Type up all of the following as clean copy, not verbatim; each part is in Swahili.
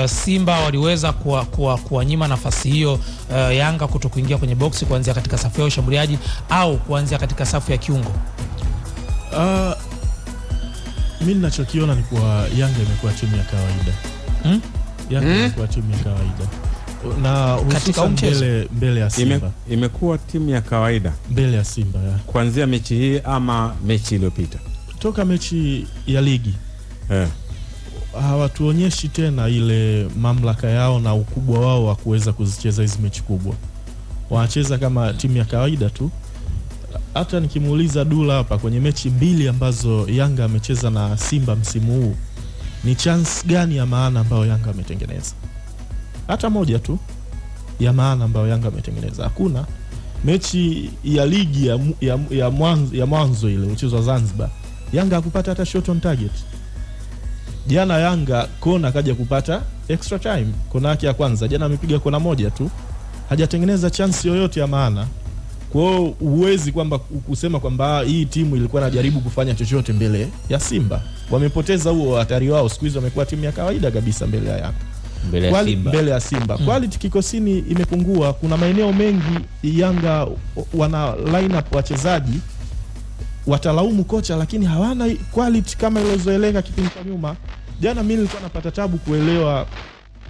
Simba waliweza kuwanyima nafasi hiyo Yanga kutokuingia kwenye boksi kuanzia katika safu ya ushambuliaji au kuanzia katika safu ya kiungo? Mimi ninachokiona ni kwa Yanga imekuwa timu ya kawaida. Yanga imekuwa timu ya kawaida. Na katika mbele ya Simba imekuwa timu ya kawaida mbele ya Simba kuanzia mechi hii ama mechi iliyopita. Toka mechi ya ligi hawatuonyeshi tena ile mamlaka yao na ukubwa wao wa kuweza kuzicheza hizi mechi kubwa. Wanacheza kama timu ya kawaida tu. Hata nikimuuliza Dula hapa kwenye mechi mbili ambazo Yanga amecheza na Simba msimu huu, ni chance gani ya maana ambayo Yanga ametengeneza? Hata moja tu ya maana ambayo Yanga ametengeneza hakuna. Mechi ya ligi ya mwanzo ile mchezo Zanzibar, Yanga hakupata hata shot on target. Jana Yanga kona kaja kupata extra time, kona yake ya kwanza jana amepiga kona moja tu, hajatengeneza chance yoyote ya maana. Kwa hiyo uwezi kwamba kusema kwamba hii timu ilikuwa inajaribu kufanya chochote mbele ya Simba. Wamepoteza huo hatari wao, siku hizo wamekuwa timu ya kawaida kabisa mbele ya Yanga. Mbele ya Simba. Quality kikosini imepungua. Kuna maeneo mengi Yanga wana lineup wachezaji watalaumu kocha, lakini hawana quality kama ilizoeleka kipindi cha nyuma. Jana mimi nilikuwa napata tabu kuelewa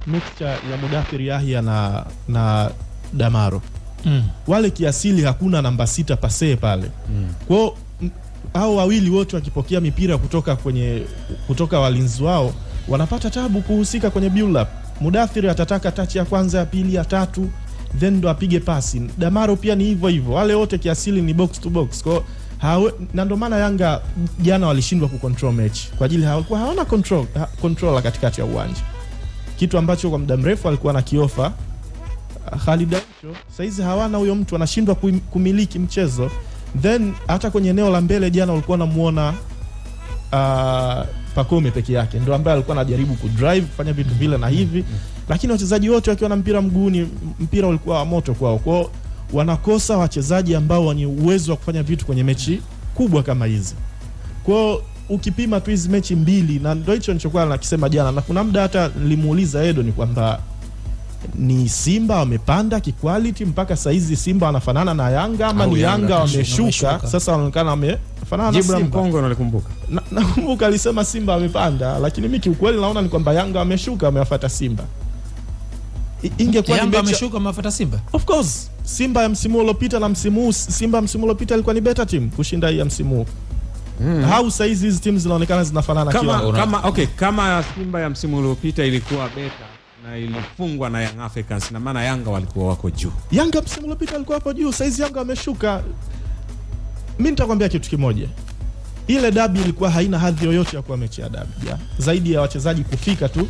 mixture ya Mudathir Yahya na Damaro. Wale kiasili hakuna namba 6 pase pale. Kwa hiyo hao wawili wote wakipokea mipira kutoka walinzi wao wanapata tabu kuhusika kwenye build up. Mudathir atataka touch ya kwanza, ya pili, ya tatu, then ndo apige pasi. Damaro pia ni hivyo. Wale wote kiasili ni box to box. Kwa na ndo maana Yanga jana walishindwa kucontrol match kwa ajili hawana control katikati ya uwanja, kitu ambacho kwa muda mrefu alikuwa na kiofa Khalid Aisho. Saizi hawana huyo mtu, anashindwa kumiliki mchezo. Then hata kwenye eneo la mbele jana walikuwa namuona Pacome peke yake ndio ambaye alikuwa anajaribu kudrive kufanya vitu vile na hivi, lakini wachezaji wote wakiwa na mpira mguuni, mpira ulikuwa wa moto kwao. Kwao wanakosa wachezaji ambao wenye uwezo wa kufanya vitu kwenye mechi kubwa kama hizi. Kwao ukipima tu hizi mechi mbili, na ndio hicho nilichokuwa nakisema jana, na kuna muda hata nilimuuliza Edo ni kwamba ni Simba wamepanda kiquality mpaka saizi Simba wanafanana na Yanga ama ni Yanga wameshuka sasa wanaonekana wamefanana na Simba. Jibra Mkongo nalikumbuka. Nakumbuka alisema Simba wamepanda, lakini mimi kiukweli naona ni kwamba Yanga wameshuka wamewafuata Simba. Ingekuwa Yanga wameshuka wamewafuata Simba. Of course, Simba ya msimu uliopita na msimu huu, Simba msimu uliopita ilikuwa ni better team kushinda hii ya msimu huu. How saizi hizi timu zinaonekana zinafanana kama Simba ya msimu uliopita ilikuwa better na ilifungwa na Young Africans, na maana Yanga walikuwa wako juu. Yanga msimu uliopita walikuwa hapo juu, saizi Yanga wameshuka. Mimi nitakwambia kitu kimoja. Ile dabi ilikuwa haina hadhi yoyote ya kuwa mechi ya dabi. Zaidi ya wachezaji kufika tu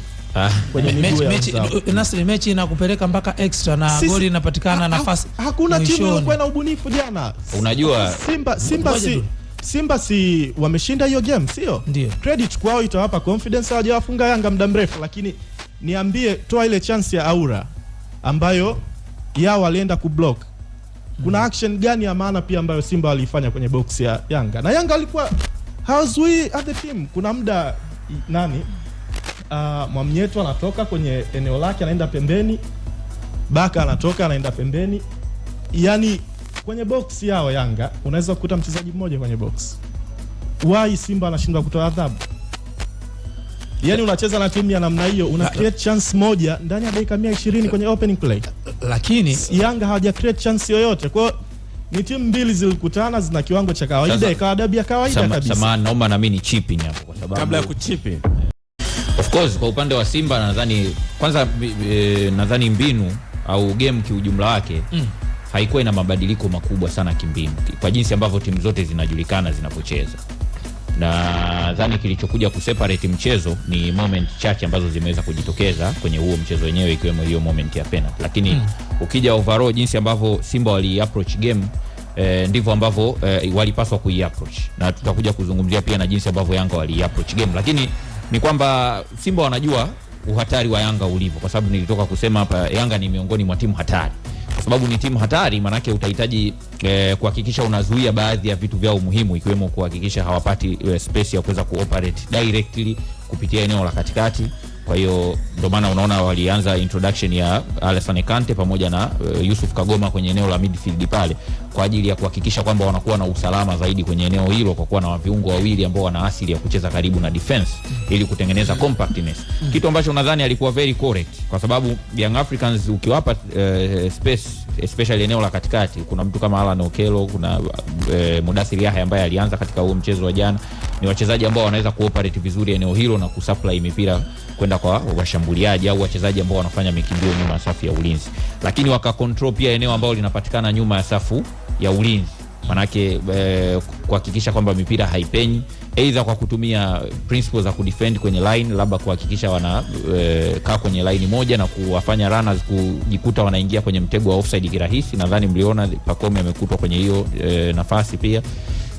kwenye miguu ya wenzao. Nasri mechi inakupeleka mpaka extra na goli inapatikana nafasi. Hakuna timu iliyokuwa na ubunifu jana. Unajua Simba si wameshinda hiyo game, sio? Ndio. Credit kwao itawapa confidence, hawajawafunga Yanga muda mrefu, lakini niambie toa ile chance ya Aura ambayo yao walienda kublock. Kuna action gani ya maana pia ambayo Simba walifanya kwenye box ya Yanga? Na Yanga walikuwa hawazui other team. Kuna muda Mwamnyeto anatoka kwenye eneo lake anaenda pembeni, Baka anatoka anaenda pembeni. Yaani kwenye box yao Yanga unaweza kukuta mchezaji mmoja kwenye box. Why Simba anashindwa kutoa adhabu? Yaani unacheza na timu ya namna hiyo, una create chance moja ndani ya dakika 120 kwenye opening play. Lakini Yanga hawaja create chance yoyote. Kwa ni timu mbili zilikutana zina kiwango cha kawaida, ikawa dabi ya kawaida kabisa. Samahani, naomba na mimi ni chipping hapo kwa sababu kabla ya kuchipping. Of course kwa upande wa Simba nadhani kwanza nadhani mbinu au game kiujumla wake haikuwa ina mabadiliko makubwa sana kimbinu kwa jinsi ambavyo timu zote zinajulikana zinapocheza. Na nadhani kilichokuja kuseparate mchezo ni moment chache ambazo zimeweza kujitokeza kwenye huo mchezo wenyewe, ikiwemo hiyo moment ya penalty. Lakini ukija overall jinsi ambavyo Simba wali approach game ndivyo ambavyo walipaswa kuiapproach, na tutakuja kuzungumzia pia na jinsi ambavyo Yanga wali approach game. Lakini ni kwamba Simba wanajua uhatari wa Yanga ulivyo, kwa sababu nilitoka kusema hapa Yanga ni miongoni mwa timu hatari. Kwa sababu ni timu hatari, maana yake utahitaji kuhakikisha unazuia baadhi ya vitu vyao muhimu, ikiwemo kuhakikisha hawapati space ya kuweza kuoperate directly kupitia eneo la katikati, Kwa hiyo ndio maana unaona walianza introduction ya Alassane Kante pamoja na Yusuf Kagoma kwenye eneo la midfield pale kwa ajili ya kuhakikisha kwamba wanakuwa na usalama zaidi kwenye eneo hilo, kwa kuwa na viungo wawili ambao wana asili ya kucheza karibu na defense ili kutengeneza compactness. Kitu ambacho nadhani alikuwa very correct, kwa sababu Young Africans ukiwapa space especially eneo la katikati, kuna mtu kama Alan Okello, kuna Mudathir Yahya ambaye alianza katika huo mchezo wa jana, ni wachezaji ambao wanaweza kuoperate vizuri eneo hilo na kusupply mipira kwenda kwa washambuliaji au wachezaji ambao wanafanya mikimbio nyuma ya safu ya ulinzi, lakini wakakontrol pia eneo ambalo linapatikana nyuma ya safu ya ulinzi, manake kuhakikisha kwamba mipira haipenyi, either kwa kutumia principles za kudefend kwenye line, labda kuhakikisha wana kaa kwenye line moja na kuwafanya runners kujikuta wanaingia kwenye mtego wa offside kirahisi. Nadhani mliona Pacome amekutwa kwenye hiyo nafasi pia,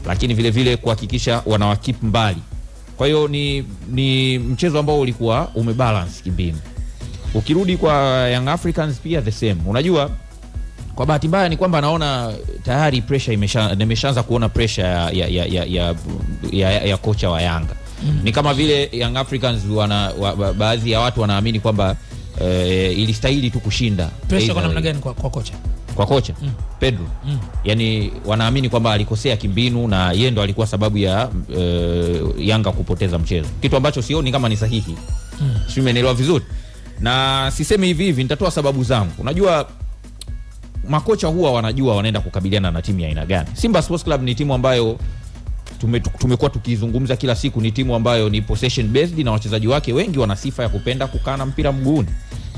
lakini vile vile kuhakikisha wanawakip mbali. Kwa hiyo ni mchezo ambao ulikuwa umebalance kimbinu. Ukirudi kwa Young Africans pia the same. Unajua, kwa bahati mbaya ni kwamba naona tayari pressure nimeshaanza kuona pressure ya kocha wa Yanga. Ni kama vile Young Africans baadhi ya watu wanaamini kwamba ilistahili tu kushinda. Pressure kwa namna gani kwa kocha? Kwa kocha Pedro. Yani wanaamini kwamba alikosea kimbinu na yeye ndo alikuwa sababu ya Yanga kupoteza mchezo. Kitu ambacho sioni kama ni sahihi. Sio, umeelewa vizuri? Na sisemi hivi, nitatoa sababu zangu. Unajua, makocha huwa wanajua wanaenda kukabiliana na timu ya aina gani. Simba Sports Club ni timu ambayo tumekuwa tukizungumza kila siku, ni timu ambayo ni possession based na wachezaji wake wengi wana sifa ya kupenda kukaa na mpira mguuni.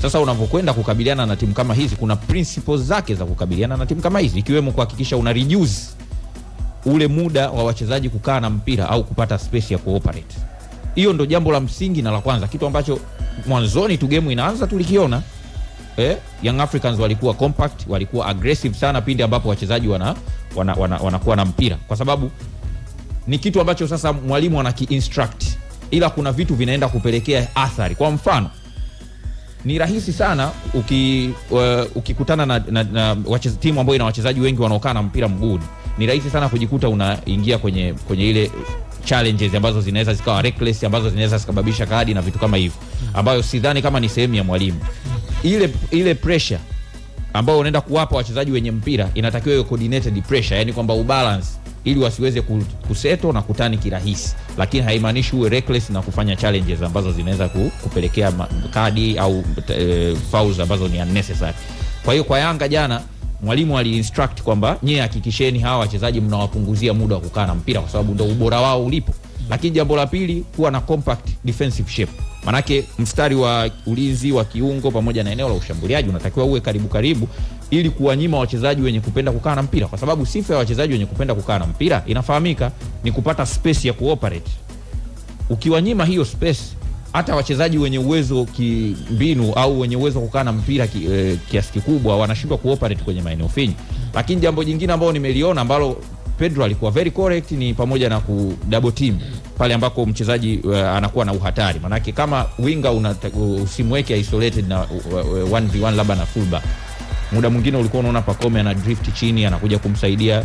Sasa unapokwenda kukabiliana na timu kama hizi, kuna principles zake za kukabiliana na timu kama hizi, ikiwemo kuhakikisha una reduce ule muda wa wachezaji kukaa na mpira au kupata space ya cooperate. Hiyo ndo jambo la msingi na la kwanza, kitu ambacho mwanzoni tu game inaanza tulikiona. Young Africans walikuwa compact, walikuwa aggressive sana pindi ambapo wachezaji wanakuwa na mpira, kwa sababu ni kitu ambacho sasa mwalimu anaki-instruct, ila kuna vitu vinaenda kupelekea athari. Kwa mfano, ni rahisi sana ukikutana na timu ambayo ina wachezaji wengi wanaokaa na mpira mguuni, ni rahisi sana kujikuta unaingia kwenye ile challenges ambazo zinaweza zikawa reckless, ambazo zinaweza zikababisha kadi na vitu kama hivyo, ambayo sidhani kama ni sehemu ya mwalimu. Ile pressure ambayo unaenda kuwapa wachezaji wenye mpira inatakiwa iwe coordinated pressure, yani kwamba ubalance ili wasiweze kuseto na kutani kirahisi, lakini haimaanishi uwe reckless na kufanya challenges ambazo zinaweza kupelekea kadi au fouls ambazo ni unnecessary. Kwa hiyo kwa Yanga jana mwalimu ali-instruct kwamba nyie hakikisheni hawa wachezaji mnawapunguzia muda wa kukaa na mpira, kwa sababu ndio ubora wao ulipo. Lakini jambo la pili, kuwa na compact defensive shape. Manake mstari wa ulinzi wa kiungo pamoja na eneo la ushambuliaji unatakiwa uwe karibu ili kuwanyima wachezaji wenye kupenda kukaa na mpira, kwa sababu sifa ya wachezaji wenye kupenda kukaa na mpira inafahamika ni kupata space ya cooperate. Ukiwanyima hiyo space, hata wachezaji wenye uwezo kimbinu au wenye uwezo kukaa na mpira kiasi kikubwa wanashindwa cooperate kwenye maeneo finyu. Lakini jambo jingine ambalo nimeliona ambalo Pedro alikuwa very correct ni pamoja na ku double team pale ambako mchezaji anakuwa na uhatari. Manake kama winger usimweke isolated na 1v1 labda na fullback. Muda mwingine ulikuwa unaona Pacome ana drift chini, anakuja kumsaidia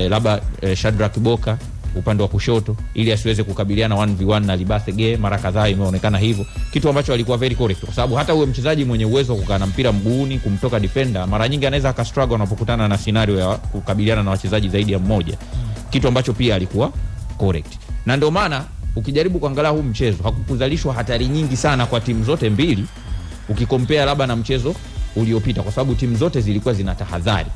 labda Shadrack Boka upande wa kushoto ili asiweze kukabiliana 1v1 na Libathege. Mara kadhaa imeonekana hivyo, kitu ambacho alikuwa very correct, kwa sababu hata huyo mchezaji mwenye uwezo kukaa na mpira mguuni kumtoka defender mara nyingi anaweza akastruggle anapokutana na scenario ya kukabiliana na wachezaji zaidi ya mmoja, kitu ambacho pia alikuwa correct. Na ndio maana ukijaribu kuangalia huu mchezo hakukuzalishwa hatari nyingi sana kwa timu zote mbili ukikompea labda na mchezo uliopita, kwa sababu timu zote zilikuwa zina tahadhari.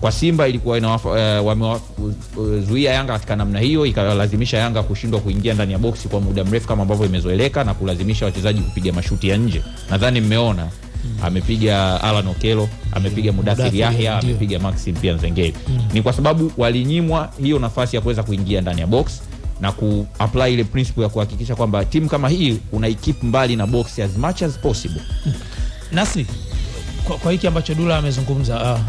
Kwa Simba ilikuwa wamezuia Yanga katika namna hiyo, ikalazimisha Yanga kushindwa kuingia ndani ya boksi kwa muda mrefu kama ambavyo imezoeleka, na kulazimisha wachezaji kupiga mashuti ya nje. Nadhani mmeona amepiga Alan Okello, amepiga Mudathir Yahya, amepiga Maxim pia Nzengeli. Ni kwa sababu walinyimwa hiyo nafasi ya kuweza kuingia ndani ya box na ku-apply ile principle ya kuhakikisha kwamba timu kama hii unaikeep mbali na box as much as possible. Nasri, kwa hiki ambacho Dula amezungumza